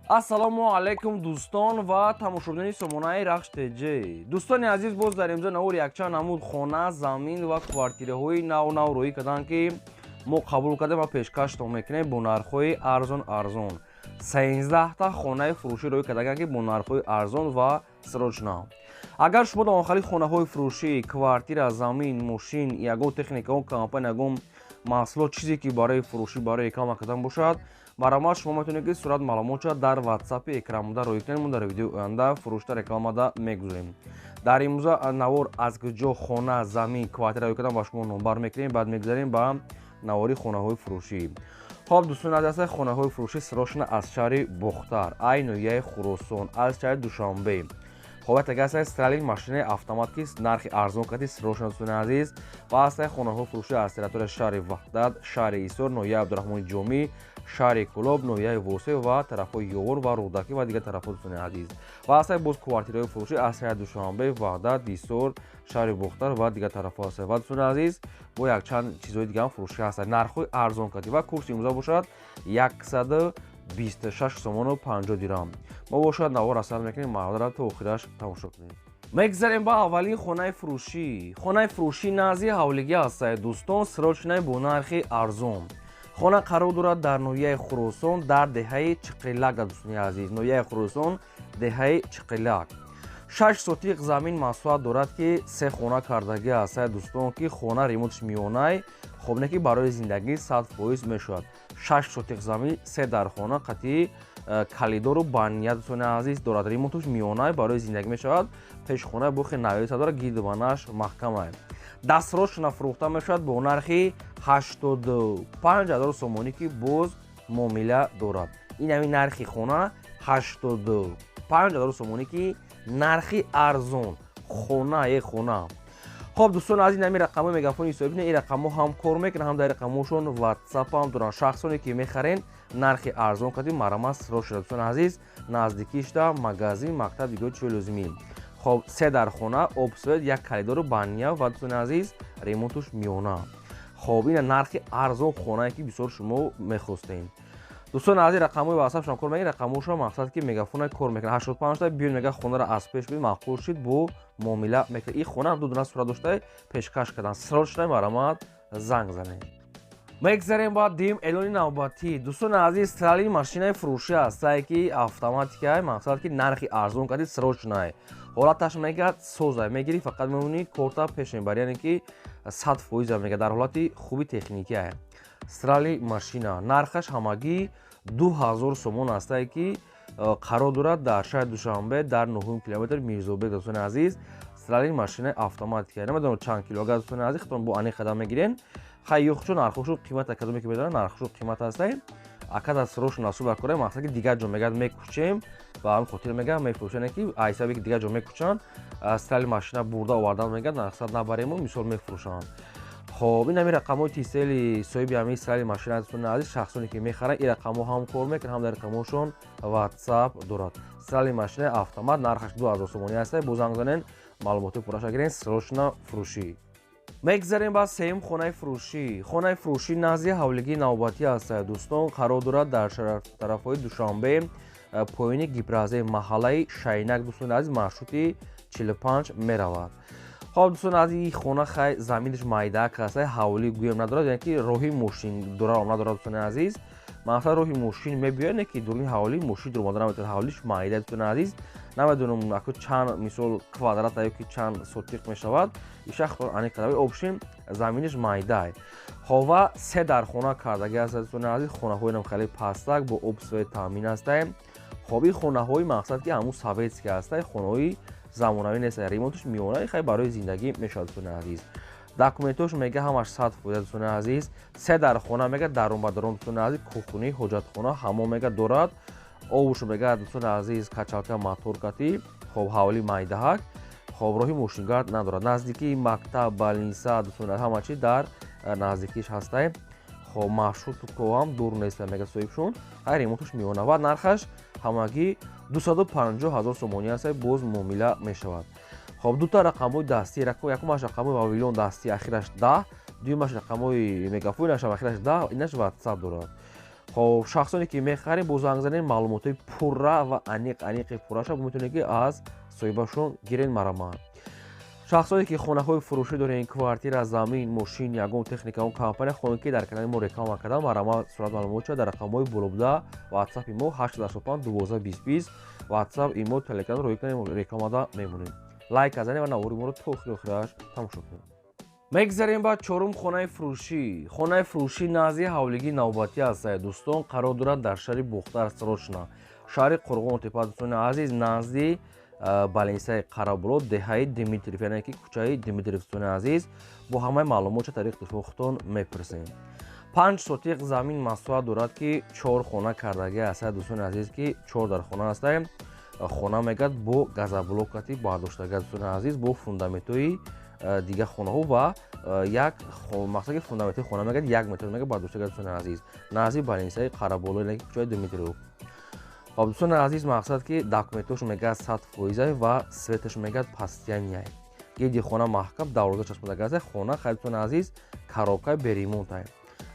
ассалому алайкум дӯстон ва тамошобинони сомонаи рахш теҷ. дӯстони азиз, боз дар имзо навори якчанд намуд хона, замин ва квартираҳои нав рӯй карданд, ки мо қабул кардем ва пешкаштон мекунем бо нархҳои арзон. 13та хонаи фурӯшӣ рӯй кардаганд, ки бо нархҳои арзон ва срочна. агар шумо дар охири хонаҳои фурӯшӣ, квартира, замин, мошин, ягон техникаҳо, компания, ягон маҳсулот, чизе ки барои фурӯшӣ, барои реклама кардан бошад, маромад шумо метавонед ки сурат маълумотро дар ватсапи экранмуда рӯй кунед. Мо дар видеои оянда фурӯшта рекламада мегузорем. дар имрӯза навор аз куҷо хона, замин, квартира рӯй кардан ба шумо номбар мекунем, баъд мегузарем ба навори хонаҳои фурӯшӣ. хоб дӯстони азиз, хонаҳои фурӯшӣ срочна аз шаҳри Бухтар, ай ноҳияи Хуросон, аз шаҳри Душанбе. хобат ага аст стиралинг машинаи автомат ки нархи арзон кардӣ срочна дӯстони азиз ва аст хонаҳои фурӯшӣ аз территорияи шаҳри Ваҳдат, шаҳри Исор, ноҳияи Абдурахмони Ҷомӣ, шаҳри Кӯлоб, ноҳияи Восеъ ва тарафҳои Ёвор ва Рӯдакӣ ва дигар тарафҳо дӯстони азиз. ва аст боз квартираҳои фурӯшӣ аз шаҳри Душанбе, Ваҳдат, Исор, шаҳри Бухтар ва дигар тарафҳо аст. ва дӯстони азиз, бо якчанд чизҳои дига ҳам фурӯшӣ ҳаст. нархҳои арзон кардӣ ва курси имрӯза бошад 126 сомону 50 дирам. мо бошад навор асар мекунем, маҳдара то охираш тамошо кунем. мегзарем ба аввалин хонаи фурӯшӣ. хонаи фурӯшӣ назди ҳавлигӣ аст дӯстон, срочна бо нархи арзон. хона қарор дорад дар ноҳияи Хуросон, дар деҳаи Чиқилак. дӯстони азиз, ноҳияи Хуросон, деҳаи Чиқилак. 6 сотиқ замин масоҳат дорад, ки 3 хона кардагӣ аст дӯстон, ки хона ремонтиш миёнаи хоб не ки барои зиндагӣ 100% мешавад. 6 сотиқ замин, 3 дар хона қатъи калидору бания дӯстони азиз дорад. ремонтиш миёнаи барои зиндагӣ мешавад. пешхонаи бохи нависа дорад, гирдубанааш маҳкамае. дастрочна фурӯхта мешавад бо нархи 85 000 сомонӣ, ки боз муомила дорад. ин ҳамин нархи хона 85 000 сомонӣ, ки нархи арзон хонаи хона. хоб дӯстони азиз, ҳамин рақамҳои мегафони ҳисобӣ, ин рақамҳо ҳам кор мекунанд, ҳам дар рақамҳошон ватсап ҳам доранд. шахсоне ки мехарен нархи арзон кардӣ маромад срочна дӯстони азиз, наздикишта магазин, мактаб, дигоҳи чиҳои лозимӣ. хоб 3 дар хона, обсвет, як калидору бания ва дӯстони азиз ремонтуш миёна. хоб ин нархи арзон хонае, ки бисёр шумо мехостем. дӯстони азиз, рақамҳои ватсапшон кор мекунанд. рақамҳошон мақсад ки мегафона кор мекунанд. 85 биёед мега хонаро аз пеш биёед махфуз шид бо муомила мекунед. ин хона ду дона сурат дошта пешкаш кардан. срочна маромад занг занед. мегзарем ба дим эълони навбатӣ. дӯстони азиз, стиралинг машинаи фурӯшӣ ҳастае, ки автоматикае, мақсад ки нархи арзон кардӣ срочнае. ҳолаташ мегӯяд соза мегирӣ, фақат мемонӣ корта пеш мебарӣ, яъне ки 100% мегӯяд дар ҳолати хуби техникае. стиралинг машина нархаш ҳамагӣ 2000 сомон ҳастае, ки қарор дорад дар шаҳри Душанбе, дар 9 километр Мирзобек. дӯстони азиз, стиралинг машинаи автоматикае. намедонам чанд кило. агар дӯстони азиз хатон бо ани қадам мегирен, хайёхшо нархошо қимата кадоме ки медонад, нархошо қимат ҳастае. акада срочно насӯб баркора, мақсад ки дигар ҷо мегӯяд мекушем, ба ҳамин хотир мегӯяд мефурӯшанд, ки айсаби ки дигар ҷо мекушанд, стиралинг машина бурда овардан мегӯяд, мақсад набарему мисол мефурӯшанд. хоб ин ҳамин рақамҳои тисели соҳиби ҳамин стиралинг машина дӯстони азиз, шахсоне ки мехаранд, ин рақамҳо ҳам кор мекунанд, ҳам дар рақамҳошон ватсап дорад. стиралинг машинаи автомат нархаш 2000 сомонӣ ҳастае. бо занг занен маълумоти пурраша гирен. срочна фурӯшӣ. мегзарем ба сеюм хонаи фурӯшӣ. хонаи фурӯшӣ назди ҳавлигии навбатӣ ҳастае дӯстон, қарор дорад дар тарафҳои Душанбе, поёни гипразаи маҳаллаи Шайнак. дӯстони азиз, маршрути 45 меравад. хоб дӯстони азиз, ин хона хай заминиш майдаак ҳастае, ҳавлӣ гӯям надорад, яъне ки роҳи мошин дора омада дорад. дӯстони азиз, мақсад роҳи мошин мебиёяд, не ки дуруни ҳавлӣ мошин дур омада наметавонад. ҳавлиш майда дӯстони азиз, намедонам ако чанд мисол квадрата ё ки чанд сотиқ мешавад. ишахтон ани кадаваи обшин заминиш майдае. ҳова 3 дар хона кардагӣ аст дӯстони азиз, хонаҳоинам хеле пастак бо обсвет таъмин ҳастае. хоб ин хонаҳои мақсад ки ҳамун советски ҳастае, хонаҳои замонавӣ нестае. ремонтиш миёнаи хай барои зиндагӣ мешавад дӯстони азиз. документош мега ҳамаш 100% дӯстони азиз. 3 дар хона мега даронбадарон дӯстони азиз, кухонӣ, ҳоҷатхона, ҳаммом мега дорад. обушо мега дӯстони азиз, качалка, мотор катӣ. хоб ҳавлӣ майдаҳак. хоб роҳи мошингард надорад. наздикии мактаб, балниса, дӯстони азиз, ҳама чи дар наздикиш ҳастае. хоб маршрутко ҳам дур нест мега соҳибшон. ҳай ремонтуш миёна ва нархаш ҳамагӣ 250 000 сомонӣ ҳастае. боз муомила мешавад. хоб дута рақамҳои дастӣ, якумаш рақамҳои вавилон дастӣ, ахираш 10, дуюмаш рақамҳои мегафонаш ахираш 10, инаш ватсап дорад. خب شخصانی که میخرین با زنگ زدن معلومات پوره و انیق پوره‌ش میتونید که از صاحبشون گیرین مرمان. شخصانی که خونه‌های فروشی دارین، کوارتیر، زمین، ماشین، یگان تکنیک اون کمپانی خونه‌ای که در کانال ما رکلام کردن مرما صورت معلومات شد در رقم‌های بولوبدا واتساپ ما 805 1220 واتساپ ایمو تلگرام روی کنیم رکلام دا میمونیم. لایک بزنید و نوری ما رو تو آخرش تماشا کنید. میگذاریم با چهارم خانه فروشی. خانه فروشی نازی حولگی نوبتی است دوستان، قرار دارد در شهر بختار سروچنا، شهر قرغون تپه. دوستان عزیز نزدیک баленсияи қарабуло деҳаи Димитриев, яъне ки кӯчаи Димитриев. Дӯстони азиз, бо ҳамаи маълумоти тариқ дифоқтон мепурсем. 5 сотиқ замин масоҳат дорад ки 4 хона кардаги аст. Дӯстони азиз ки 4 дар хона аст. Хона мегӯяд бо газоблокати бардоштага. Дӯстони азиз, бо фундаментҳои дига хонаҳо ва як мақсади фундаментҳои хона мегӯяд 1 метр мегӯяд бардоштага. Дӯстони азиз, назди баленсияи қарабуло, яъне ки кӯчаи Димитриев. دوستان عزیز مقصد که داکومنتش میگه 100% و سویتش میگه پاستیانیه. گیدی خونه محکم داورده چشمده گازه خونه خیلیتون عزیز کاروکای بریمونت های.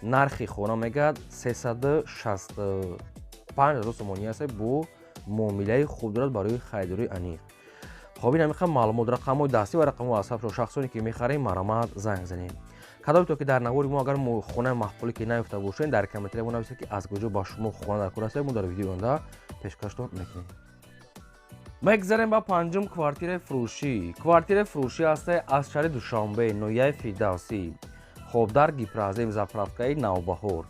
نرخی خونه میگه 365,000 سومانی است بو معامله خوب دارد برای خریداری انیق. خب این میخوام معلومات رقم‌های دستی و رقم واتساپ شخصانی که میخرین مرامت زنگ زنید. کدام تو که در نواری ما اگر خونه محفوظی که نیفته باشین در کامنت ما نویسید که از کجا با شما خونه در کور است. ما در ویدیو اوندا پیشکشتون میکنیم. میگذاریم با پنجم کوارتیر فروشی. کوارتیر فروشی است از شهر دوشنبه نویای فیردوسی. خب در گیپرازیم زاپراوکای نوبهار.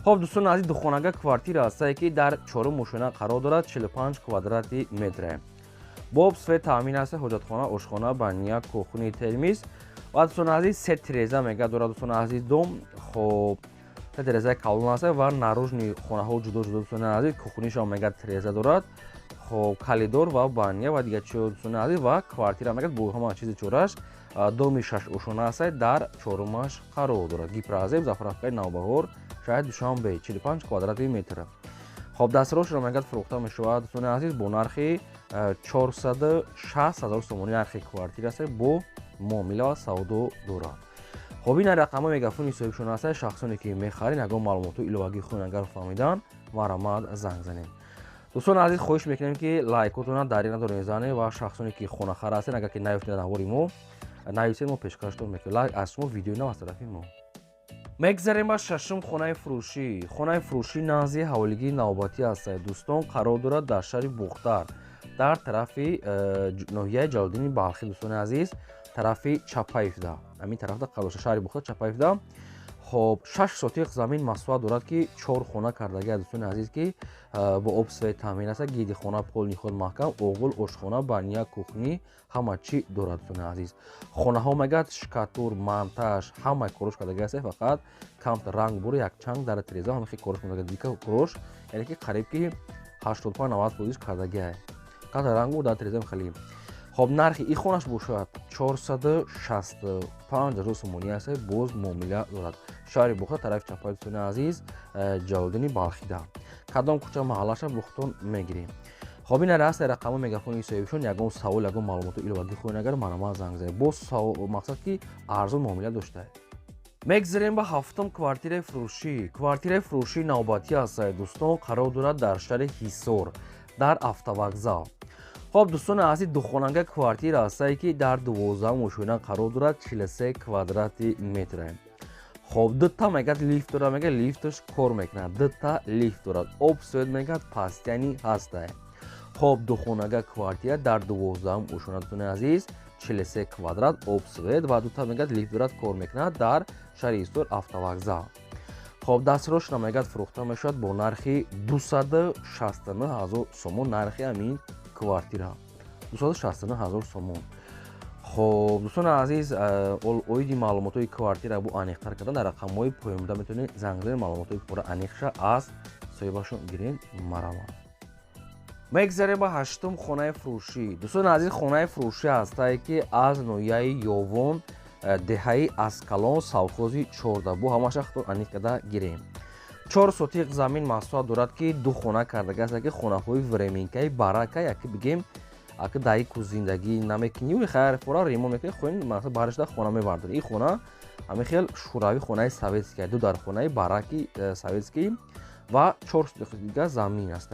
خب دوستان عزیز دو خانگاه کوارتیر است که در 4 ماشینه قرار دارد 45 کوادراتی متر. با سوی تامین است حاجتخانه، آشخانه، بانیا، کوخونه، ترمیز. و دوستان عزیز 3 تریزه میگه دارد. دوستان عزیز دوم خب 3 تریزه کالون است و ناروژنی خانه ها جدا دوستان عزیز کوخونیش هم میگه تریزه دارد. خب کالیدور و بانیا و دیگه چی دوستان عزیز و کوارتیر میگه با همه چیز چورش دومی 6 اوشونه است در 4مش قرار دارد. گیپرازیم زاپراوکای نوبهار شهر دوشنبه 45 کوادراتی متر. خب دستروش رو میگه فروخته میشود دوستان عزیز با نرخ 460,000 سومانی. نرخ کوارتیر است با معامله و سودا دارد. خب این رقم میگفونی صاحبشون است. شخصانی که میخرین اگر معلومات ایلوگی خون اگر فهمیدن مرامت زنگ زنید. دوستان عزیز خواهش میکنیم که لایکاتون در این دوران زنه و شخصانی که خونه خر هستین اگر که نیفتید نواری ما نویسید ما پیشکشتون میکنیم. لایک از شما ویدیو نه از طرف ما. میگذاریم با ششم خانه فروشی. خانه فروشی نازی حوالگی نوبتی است دوستان، قرار دارد در شهر بختار در طرف ناحیه جلالدین بلخی. دوستان عزیز طرف چپایفده، همین طرف در قلوش شهر بختار چپایفده. خب 6 سوتیق زمین مساحت دارد که 4 خانه کردگی دوستان عزیز که با آب سوی تامین است. گیدی خانه پل خود محکم، اوغل، آشخانه، بانیا، کوخنی همه چی دارد دوستان عزیز. خانه ها میگه شکاتور، مانتاژ همه کروش کردگی است. فقط کمت رنگ بور یک چنگ در تریزه همه کروش میگه دیگه کروش، یعنی که قریب که 85-90% کردگی است. کات رنگ بور در تریزه خیلی. خب نرخ این خونش باشد 465,000 سومانی است. باز معامله دارد. شهر بختار طرف چپای دوستان عزیز جلالدین بلخی ده. کدام کوچه محلش بختون میگیریم. خب این راست رقم میگفونی صاحبشون یگان سوال یگان معلومات ایلوگی خون اگر مرا زنگ زنید. باز مقصد که ارزون معامله داشته. میگذاریم با هفتم کوارتیر فروشی. کوارتیر فروشی نوبتی است دوستان، قرار دارد در شهر هیسور در автовокзал. خب دوستان عزیز دو خانگاه کوارتیر است که در 12 ماشینه قرار دارد 43 کوادراتی متر. خب دو تا میگه لیفت دارد، میگه لیفتش کار میکنه. دو تا لیفت دارد. آب سوید میگه پاستیانی هسته. خب دو خانگاه کوارتیر در 12 ماشینه دوستان عزیز 43 کوادرات آب سوید و دو تا میگه لیفت دارد کار میکنه در شهر هیسور автовокзал. خب دستروش میگه فروخته میشد با نرخ 269,000 سومون. نرخ همین کوارتیر ها 269,000 سومون. خب دوستان عزیز اویدی معلومات های کوارتیر بو انیقتر کردن در رقم های پایینده میتونید زنگ زنید معلومات های پورا انیقشه از صاحبشون گیرین مرا. میگذاریم با هشتم خانه فروشی. دوستان عزیز خانه فروشی است که از نویای یوون دهه‌ای اسکالون سالخوزی 14 بو همش خود انیق کرده گیریم. 4 سوتیق زمین مساحت دارد که دو خانه کردگی است که خانه های ورمینکای باراکای یکی بگیم اگه دایی کو زندگی نمیکنی و خیر فورا ریمون میکنی خوین مثلا بارش دا خانه میبرداری. این خانه همه خیلی شوروی خانه سویتسکی دو در خانه باراکی سویتسکی ва 4 сотих дига замин аст.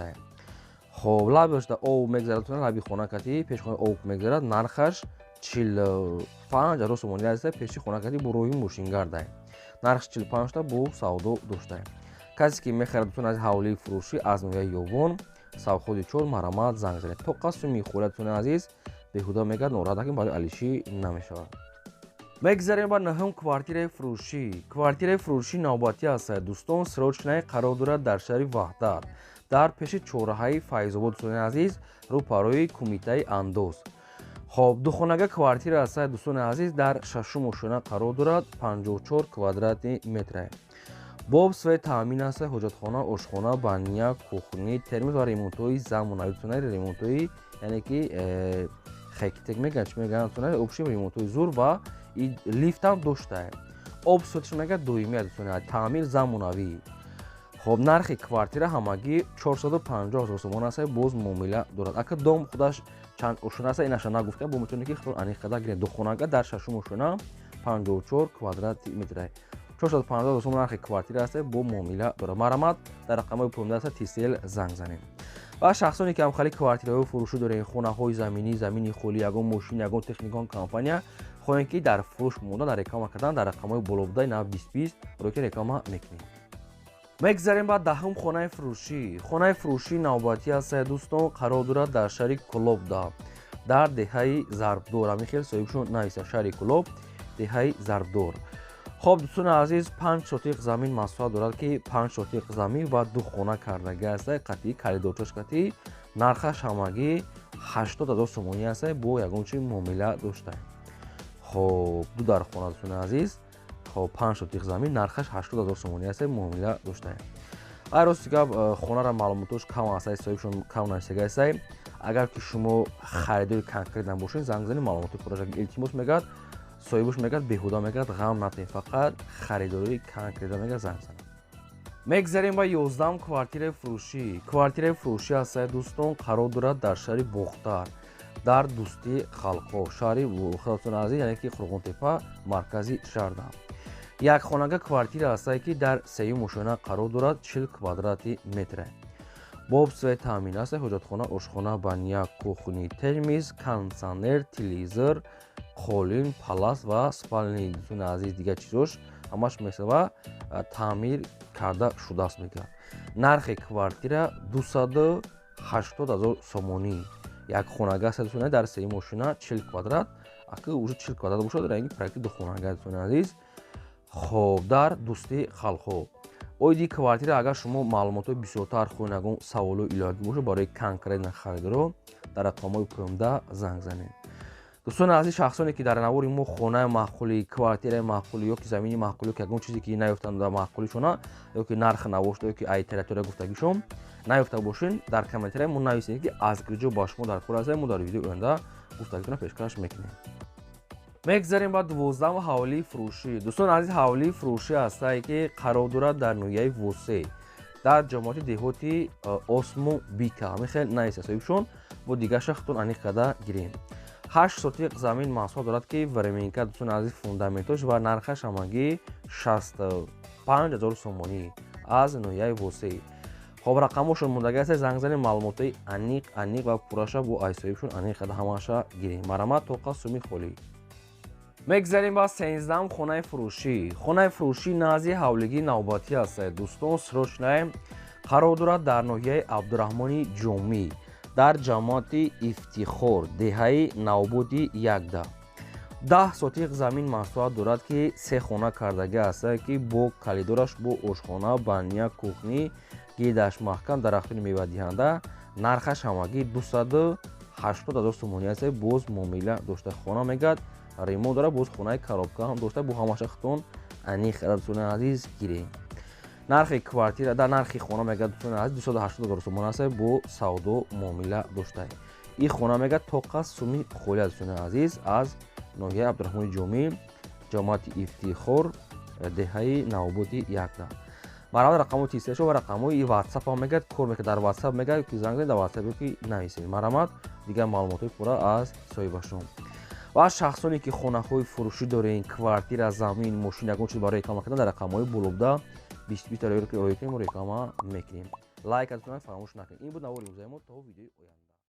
хоб лабашда об мегзарад лаби хонакати пешхонаи об мегзарад нархаш 45,000 сомонӣ аст пеши хонакати бо роҳи мошингардае нархш 45 та бо савдо доштае касе ки мехарад аз ҳавлии фурӯшӣ аз ноҳияи ёвон савходи чор марамат занг занед то қасми хӯратуни азиз беҳуда мегӯяд нораҳат накунед барои алишӣ намешавад. мегзарем ба наҳум квартираи фурӯшӣ. Квартираи фурӯшӣ навбатӣ аст дӯстон срочнаи қарор дорад дар шаҳри Ваҳдат дар пеши чораҳаи Файзобод дӯстони азиз рӯпарои кумитаи Андоз. хоб духонага квартира аст дӯстони азиз дар шашум ошона қарор дорад 54 квадрати метре. боб сфаи таъмин аст ҳоҷатхона ошхона баня кухни термос ва ремонтҳои замонави дӯстони ремонтҳои яъне ки хектек мегӯянд чӣ мегӯянд дӯстони обши ремонтҳои зур ва лифтам доштае об сӯтиш мегӯяд доимӣ дӯстони таъмир замонавӣ. хоб нархи квартира ҳамагӣ 450,000 сомон аст боз муомила дорад ака дом худаш чанд ошона аст инаша нагуфта бо метавонед ки худтон аниқада гиред духонага дар шашум ошона 54 квадрати метре 450,000 сомон нархи квартира аст бо муомила дорад марамат дар рақамҳои пуромда аст тисел занг занед ва шахсоне ки ҳамхали квартираҳои фурӯшӣ доред хонаҳои заминӣ замини холӣ ягон мошин ягон техникон компания хоҳем ки дар фурӯш монда дар реклама кардан дар рақамҳои болобудаи нав 2020 роки реклама мекунед. мегзарем ба даҳум хонаи фурӯшӣ. Хонаи фурӯшӣ навбатӣ аст дӯстон қарор дорад дар шаҳри Кӯлобда дар деҳаи Зарбдор ҳамин хел соҳибшон нависа шаҳри Кӯлоб деҳаи Зарбдор. хоб дӯстони азиз 5 сотиқ замин масоҳат дорад ки 5 сотиқ замин ва ду хона кардагӣ аст қатъи калидорчаш қатъи нархаш ҳамагӣ 80,000 сомонӣ аст бо ягон чи муомила дошта. хоб ду дар хона дӯстони азиз хоб 5 сотиқ замин нархаш 80,000 сомонӣ аст муомила дошта. ай рости гап хонаро маълумотош кам аст соҳибшон кам нависага аст агар ки шумо харидори конкретан бошед занг занед маълумоти пурраша илтимос мегӯяд соҳибаш мегӯяд беҳуда мегӯяд ғам накунед фақат харидории конкрета мегӯяд занг занед. мегзарем ба 11 квартираи фурӯшӣ. Квартираи фурӯшӣ аст дӯстон қарор дорад дар шаҳри Бохтар дар дӯстии халқҳо шаҳри худатон азиз яъне ки Қурғонтепа маркази шаҳрда як хонага квартира аст ки дар сеюм ошона қарор дорад 40 квадрати метре. боб сфаи таъмин аст ҳоҷатхона ошхона баня кухни термис кондитсионер телевизор қолин палас ва спални дӯстони азиз дигар чизош ҳамаш месава таъмир карда шудааст мегӯяд. нархи квартира 280,000 сомонӣ як хонага аст дӯстони дар сеюм ошона 40 квадрат ака уже 40 квадрат бошад ранги проекти ду хонага дӯстони азиз хоб дар дӯстии халқҳо. оиди квартира агар шумо маълумотои бисёртар хоҳед ягон саволҳои иловагӣ бошад барои конкретна харидоро дар рақамҳои пуромда занг занед. дӯстони азиз шахсоне ки дар навори мо хонаи маъқулӣ квартираи маъқулӣ ё ки замини маъқулӣ ё ки ягон чизе ки наёфтанд дар маъқулишона ё ки нарх навошта ё ки ай территория гуфтагишон наёфта бошед дар комментария мо нависед ки аз куҷо ба шумо дар кор аст мо дар видеои оянда гуфтагитона пешкаш мекунем. мегзарем ба 12 ҳавлии фурӯшӣ. дӯстони азиз ҳавлии фурӯшӣ аст ки қарор дорад дар ноҳияи Восе дар ҷамоати деҳоти Осмон Бика ҳамин хел нависа соҳибшон бо дигар шахтон аниқ карда гирем. 8 сотиқ замин маҳсулот дорад ки временка дӯстони азиз фундаментош ва нархаш ҳамагӣ 65,000 сомонӣ аз ноҳияи Восе. хоб рақамошон мондаги аст занг занед маълумотои аниқ ва пурраша бо ай соҳибшон аниқ карда ҳамааша гирем марамат то қасми холӣ. мегзарем ба 13 хонаи фурӯшӣ. хонаи фурӯшӣ назди ҳавлигии навбатӣ аст дӯстон срочное қарор дорад дар ноҳияи Абдураҳмони Ҷомӣ дар ҷамоати Ифтихор деҳаи Навбоди Ягда 10 сотиқ замин маслиҳат дорад ки 3 хона кардагӣ аст ки бо калидораш бо ошхона баня кухни гирдаш маҳкам дарахтони мевадиҳанда нархаш ҳамагӣ 280,000 сомонӣ аст боз муомила дошта хона мегӯяд ремонт дорад боз хонаи коробка ҳам дошта бо ҳамаша хутон аниқ дӯстони азиз гирем. нархи квартира дар нархи хона мегӯяд дӯстони азиз 280,000 сомон аст бо савдо муомила дошта. ин хона мегӯяд то қас суми холия дӯстони азиз аз ноҳияи Абдураҳмони Ҷомӣ ҷамоати Ифтихор деҳаи Навбоди Ягда. баробар рақамҳои телефоншо ва рақамҳои WhatsApp ҳам мегӯяд кор мекунад дар WhatsApp мегӯяд ки занг занед дар WhatsApp ё ки нависед. марамат дигар маълумотои пурра аз соҳибашон. ва шахсоне ки хонаҳои фурӯшӣ доред квартира замин мошин ягон чиз барои реклама кардан дар рақамҳои болобда 20 تا رایگان رو реклама میکنیم. لایک اتون فراموش نکنید. این بود نواری مزاحمت تا ویدیو آینده.